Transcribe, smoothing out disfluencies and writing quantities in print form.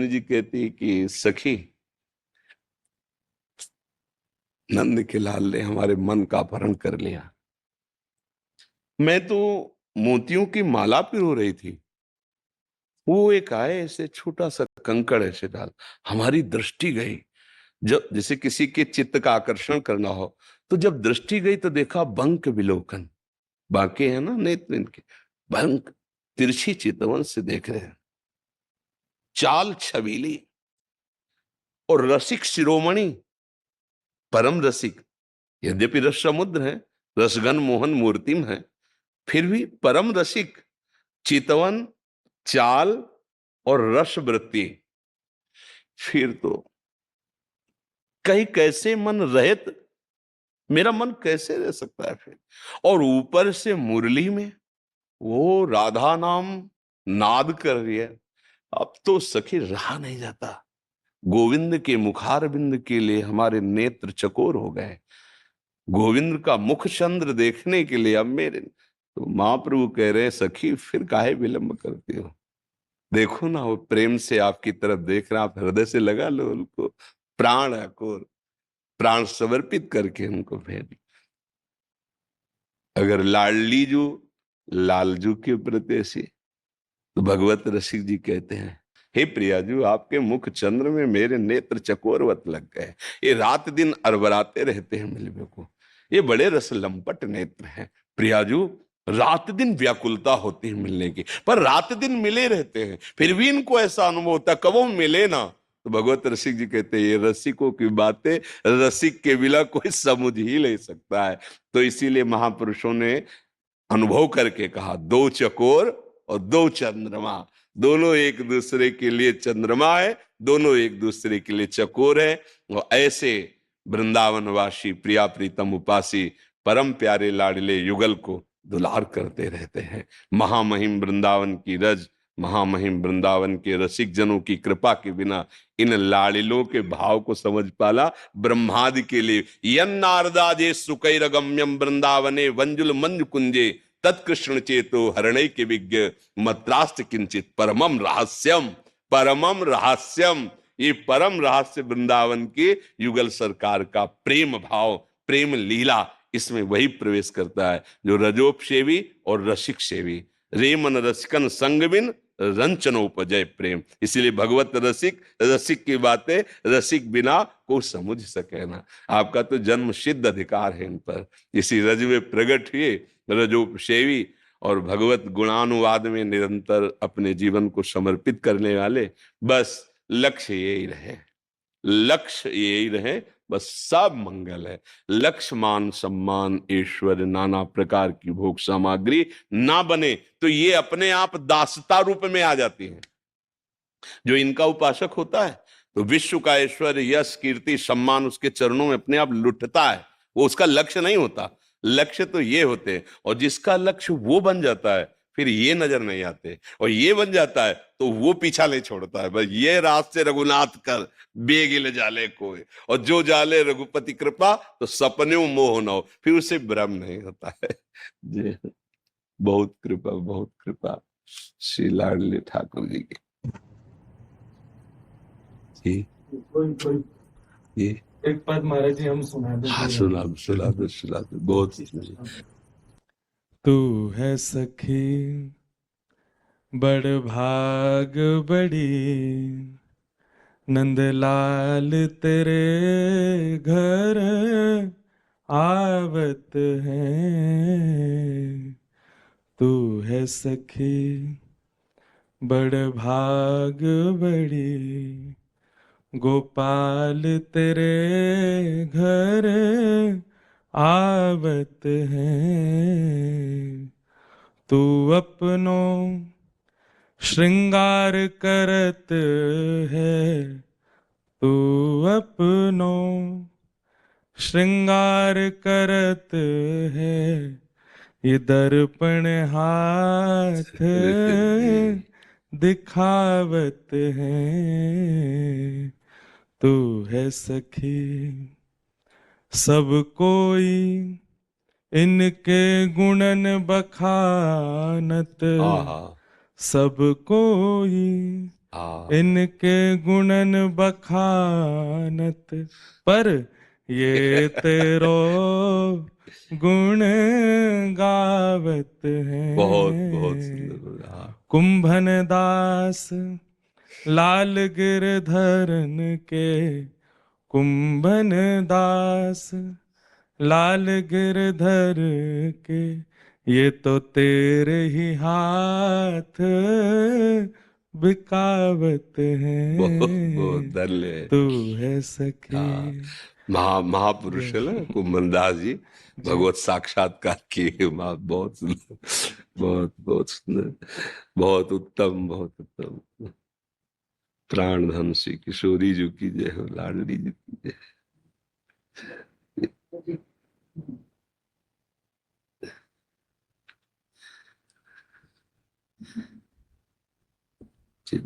रुक्मिणी जी कहती कि सखी, नंद के लाल ने हमारे मन का अपहरण कर लिया। मैं तो मोतियों की माला पिरो रही थी, वो एक आए ऐसे छोटा सा कंकड़ ऐसे डाल, हमारी दृष्टि गई। जब जैसे किसी के चित्त का आकर्षण करना हो, तो जब दृष्टि गई तो देखा बंक विलोकन, बाके है ना नेत्र इनके, बंक तिरछी चितवन से देख रहे हैं, चाल छबीली और रसिक शिरोमणि, परम रसिक। यद्यपि रस समुद्र है, रसगन मोहन मूर्तिम है, फिर भी परम रसिक, चितवन, चाल और रस वृत्ति। फिर तो कहीं कैसे मन रहित, मेरा मन कैसे रह सकता है फिर। और ऊपर से मुरली में वो राधा नाम नाद कर रही है। अब तो सखी रहा नहीं जाता, गोविंद के मुखारबिंद के लिए हमारे नेत्र चकोर हो गए, गोविंद का मुख चंद्र देखने के लिए। अब मेरे तो महाप्रभु कह रहे हैं, सखी फिर काहे विलंब करती हो, देखो ना वो प्रेम से आपकी तरफ देख रहा, आप हृदय से लगा लो उनको, प्राण को प्राण समर्पित करके उनको भेज। अगर लाडलीजू लालजू के प्रति ऐसी, तो भगवत रसिक जी कहते हैं, हे प्रियाजू, आपके मुख चंद्र में मेरे नेत्र चकोरवत लग गए, ये रात दिन अरबराते रहते हैं मिलवे को, ये बड़े रस लंपट नेत्र हैं। प्रियाजू, रात दिन व्याकुलता होती है मिलने की, पर रात दिन मिले रहते हैं, फिर भी इनको ऐसा अनुभव होता है कब हम मिले ना। तो भगवत रसिक जी कहते हैं, ये रसिकों की बातें रसिक के बिना कोई समझ ही नहीं सकता है। तो इसीलिए महापुरुषों ने अनुभव करके कहा, दो चकोर और दो चंद्रमा, दोनों एक दूसरे के लिए चंद्रमा है, दोनों एक दूसरे के लिए चकोर है। और ऐसे वृंदावनवासी प्रिया प्रीतम उपासी परम प्यारे लाडले युगल को दुलार करते रहते हैं। महामहिम वृंदावन की रज, महामहिम वृंदावन के रसिक जनों की कृपा के बिना इन लाडिलों के भाव को समझ पाला ब्रह्मादि के लिए। यन नारदाजे सुकैरगम्यम वृंदावने वंजुल मंज कुंजे तत्कृष्ण चेतो हरणै के विज्ञ मत्रास्त किंचित परमम रहस्यम, परमम रहस्यम। ये परम रहस्य वृंदावन के युगल सरकार का प्रेम भाव, प्रेम लीला, इसमें वही प्रवेश करता है जो रजोपसेवी और रसिक सेवी। रेमन रसिकन संग बिन रंचनोपजय प्रेम। इसीलिए भगवत रसिक, रसिक की बातें रसिक बिना को समझ सके ना। आपका तो जन्म सिद्ध अधिकार है इन पर, इसी रज में प्रकट हुए रजोपसेवी और भगवत गुणानुवाद में निरंतर अपने जीवन को समर्पित करने वाले। बस लक्ष्य यही रहे, लक्ष्य यही रहे, बस सब मंगल है। लक्ष्य मान सम्मान ईश्वर नाना प्रकार की भोग सामग्री ना बने तो ये अपने आप दासता रूप में आ जाती हैं। जो इनका उपासक होता है तो विश्व का ऐश्वर्य यश कीर्ति सम्मान उसके चरणों में अपने आप लुटता है, वो उसका लक्ष्य नहीं होता। लक्ष्य तो ये होते हैं, और जिसका लक्ष्य वो बन जाता है फिर ये नजर नहीं आते, और ये बन जाता है तो वो पीछा नहीं छोड़ता है। बस ये रास्ते रघुनाथ कर बेगिल जाले कोई, और जो जाले रघुपति कृपा तो सपने मोह न हो, फिर उसे भ्रम नहीं होता है। जी, बहुत कृपा, बहुत कृपा श्री लाडली ठाकुर जी की। ये एक पद महाराज जी हम सुना दो। हाँ, सुना दो बहुत। तू है सखी बड़ भाग बड़ी, नंदलाल तेरे घर आवत है। तू है सखी बड़ भाग बड़ी, गोपाल तेरे घर आवत है। तू अपनो श्रृंगार करत है, तू अपनो श्रृंगार करत है। ये दर्पण हाथ दिखावत है। तू है सखी सब कोई इनके गुणन बखानत, सब कोई हाँ इनके गुणन बखानत पर ये तेरो गुण गावत बहुत बहुत हैं। सुंदर बोला। हाँ कुंभन दास लाल गिरधरन के, कुंभन दास लाल गिरधर के, ये तो तेरे ही हाथ बिकावत बहुत बहुत हैं। धन्य है। तू है सखी। हाँ महापुरुष है ना कुंभनदास जी, जी। भगवत साक्षात्कार किए बहुत सुंदर, बहुत बहुत सुंदर, बहुत उत्तम, बहुत उत्तम। प्राण धन श्री किशोरी जी की जय हो, लाडली जी